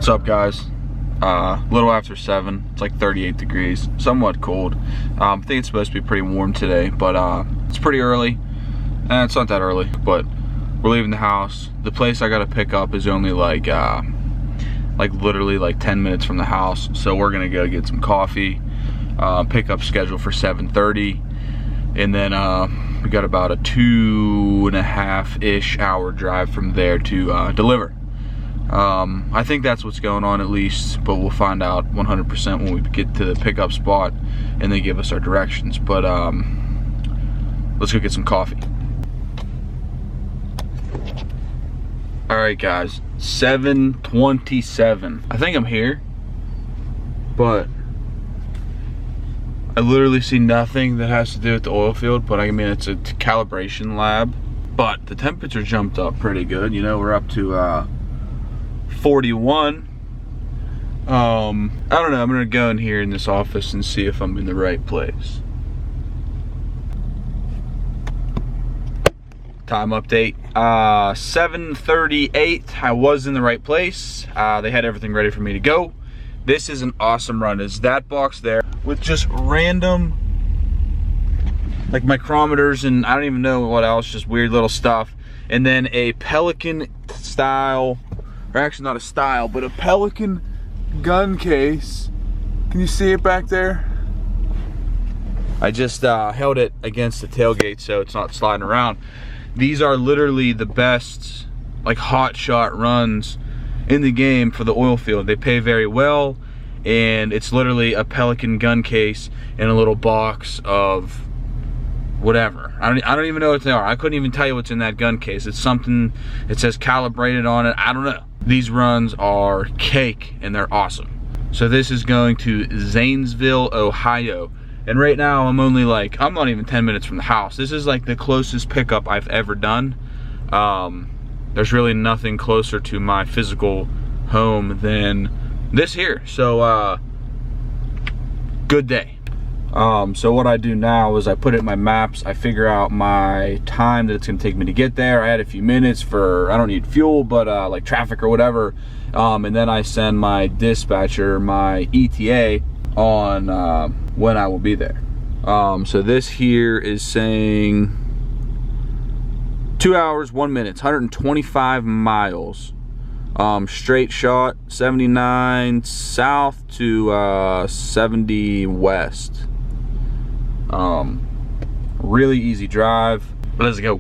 What's up, guys? Little after 7. It's like 38 degrees, somewhat cold. I think it's supposed to be pretty warm today, but it's pretty early. It's not that early, but we're leaving the house. The place I gotta pick up is only like literally like 10 minutes from the house, so we're gonna go get some coffee. Pickup scheduled for 7:30, and then we got about a 2.5-ish hour drive from there to deliver. I think that's what's going on, at least, but we'll find out 100% when we get to the pickup spot and they give us our directions. But let's go get some coffee. All right, guys, 7:27. I think I'm here, but I literally see nothing that has to do with the oil field. But I mean, it's a calibration lab, but the temperature jumped up pretty good. You know, we're up to 41. I don't know, I'm gonna go in here in this office and see if I'm in the right place. Time update, 7:38. I was in the right place. They had everything ready for me to go. This is an awesome run. It's that box there with just random like micrometers and I don't even know what else, just weird little stuff. And then a Pelican style, or actually not a style, but a Pelican gun case. Can you see it back there? I just held it against the tailgate so it's not sliding around. These are literally the best like Hotshot runs in the game for the oil field. They pay very well, and it's literally a Pelican gun case in a little box of whatever. I don't even know what they are. I couldn't even tell you what's in that gun case. It's something, it says calibrated on it. I don't know. These runs are cake and they're awesome. So this is going to Zanesville, Ohio. And right now I'm only like, I'm not even 10 minutes from the house. This is like the closest pickup I've ever done. There's really nothing closer to my physical home than this here. So good day. So what I do now is I put it in my maps. I figure out my time that it's gonna take me to get there. I had a few minutes for, I don't need fuel, but like traffic or whatever. And then I send my dispatcher my ETA on when I will be there. So this here is saying 2 hours, 1 minute, 125 miles. Straight shot, 79 south to 70 west. Really easy drive. Let's go.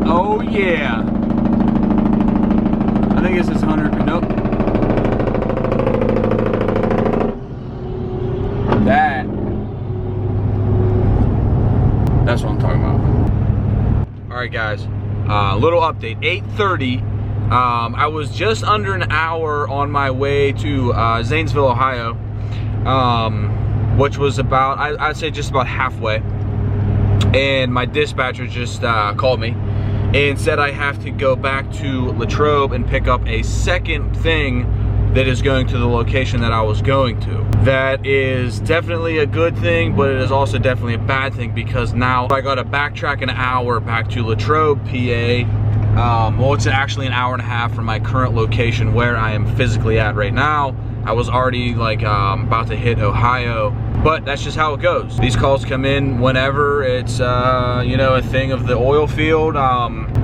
Oh yeah. I think this is 100. Nope. That's what I'm talking about. All right, guys. Little update. 8:30. I was just under an hour on my way to Zanesville, Ohio, which was about, I'd say just about halfway. And my dispatcher just called me and said I have to go back to Latrobe and pick up a second thing that is going to the location that I was going to. That is definitely a good thing, but it is also definitely a bad thing because now I gotta backtrack an hour back to Latrobe, PA. Well, it's actually an hour and a half from my current location where I am physically at right now. I was already like about to hit Ohio, but that's just how it goes. These calls come in whenever it's you know, a thing of the oil field.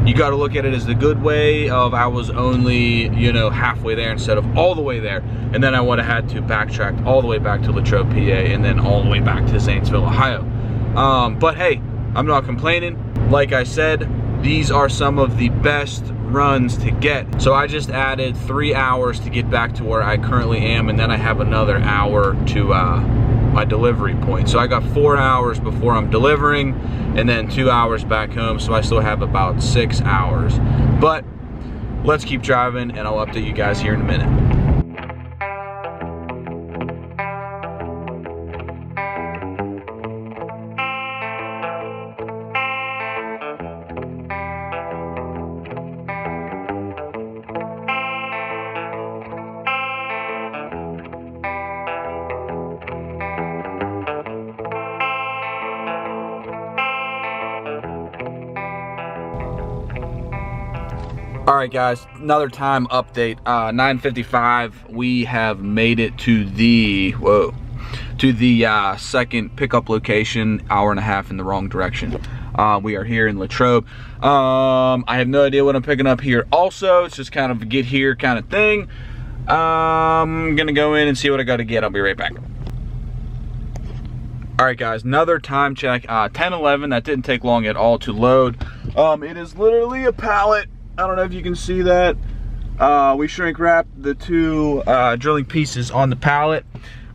You got to look at it as the good way of I was only, you know, halfway there instead of all the way there, and then I would have had to backtrack all the way back to Latrobe, PA, and then all the way back to Zanesville, Ohio. But hey, I'm not complaining. Like I said, these are some of the best runs to get. So I just added 3 hours to get back to where I currently am, and then I have another hour to my delivery point. So I got 4 hours before I'm delivering, and then 2 hours back home, so I still have about 6 hours. But let's keep driving, and I'll update you guys here in a minute. All right, guys, another time update. 9:55. We have made it to the second pickup location. Hour and a half in the wrong direction. We are here in Latrobe. I have no idea what I'm picking up here. Also, it's just kind of a get here kind of thing. I'm gonna go in and see what I got to get. I'll be right back. All right, guys, another time check. 10:11. That didn't take long at all to load. It is literally a pallet. I don't know if you can see that. We shrink wrapped the two drilling pieces on the pallet.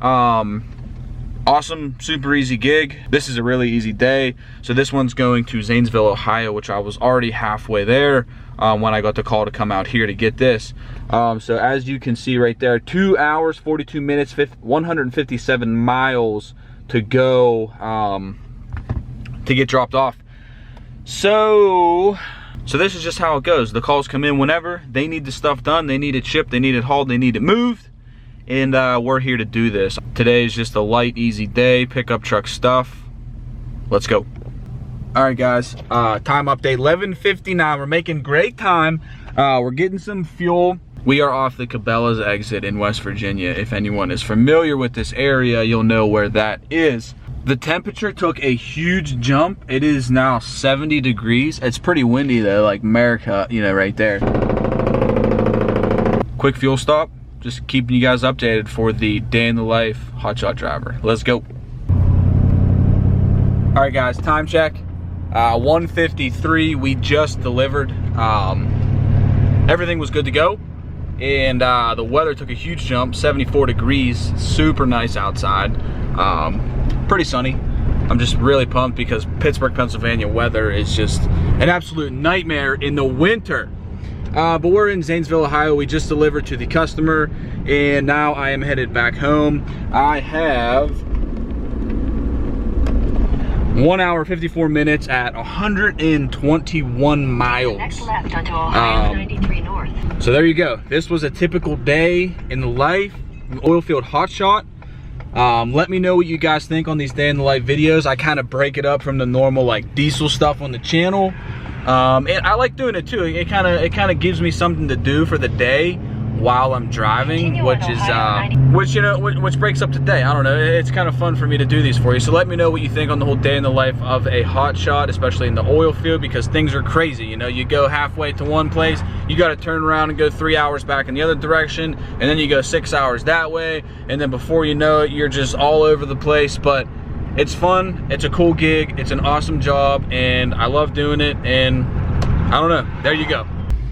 Awesome, super easy gig. This is a really easy day. So this one's going to Zanesville, Ohio, which I was already halfway there when I got the call to come out here to get this. So as you can see right there, 2 hours, 42 minutes, 157 miles to go to get dropped off. So this is just how it goes. The calls come in whenever. They need the stuff done. They need it shipped. They need it hauled. They need it moved. And we're here to do this. Today is just a light, easy day. Pickup truck stuff. Let's go. All right, guys. Time update, 11:59. We're making great time. We're getting some fuel. We are off the Cabela's exit in West Virginia. If anyone is familiar with this area, you'll know where that is. The temperature took a huge jump. It is now 70 degrees. It's pretty windy though, like America, you know, right there. Quick fuel stop. Just keeping you guys updated for the day in the life Hotshot driver. Let's go. All right, guys, time check. 1:53. We just delivered. Everything was good to go. And the weather took a huge jump, 74 degrees, super nice outside. Pretty sunny. I'm just really pumped because Pittsburgh, Pennsylvania weather is just an absolute nightmare in the winter. But we're in Zanesville, Ohio. We just delivered to the customer and now I am headed back home. I have 1 hour, 54 minutes at 121 miles. Next left onto Ohio 93 North. So there you go. This was a typical day in the life, oilfield hotshot. Let me know what you guys think on these day in the life videos. I kind of break it up from the normal like diesel stuff on the channel. And I like doing it too. It kind of gives me something to do for the day while I'm driving, which breaks up the day. I don't know. It's kind of fun for me to do these for you. So let me know what you think on the whole day in the life of a hotshot, especially in the oil field, because things are crazy. You know, you go halfway to one place, you got to turn around and go 3 hours back in the other direction, and then you go 6 hours that way, and then before you know it, you're just all over the place. But it's fun, it's a cool gig, it's an awesome job, and I love doing it, and I don't know, there you go.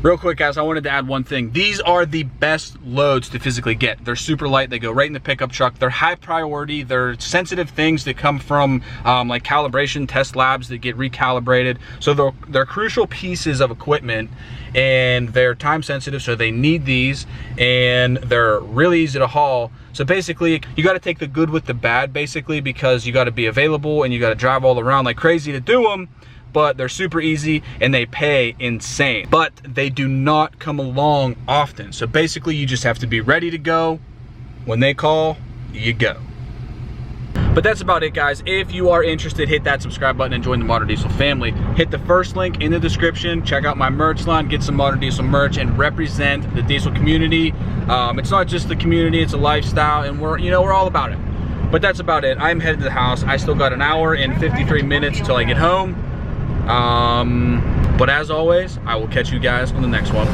Real quick, guys, I wanted to add one thing. These are the best loads to physically get. They're super light, they go right in the pickup truck. They're high priority, they're sensitive things that come from like calibration test labs that get recalibrated. So they're crucial pieces of equipment and they're time sensitive, so they need these, and they're really easy to haul. So basically, you gotta take the good with the bad, basically, because you gotta be available and you gotta drive all around like crazy to do them. But they're super easy and they pay insane. But they do not come along often. So basically you just have to be ready to go. When they call, you go. But that's about it, guys. If you are interested, hit that subscribe button and join the Modern Diesel family. Hit the first link in the description. Check out my merch line, get some Modern Diesel merch, and represent the diesel community. It's not just the community, it's a lifestyle, and we're all about it. But that's about it. I'm headed to the house. I still got 1 hour and 53 minutes till I get home. But as always, I will catch you guys on the next one.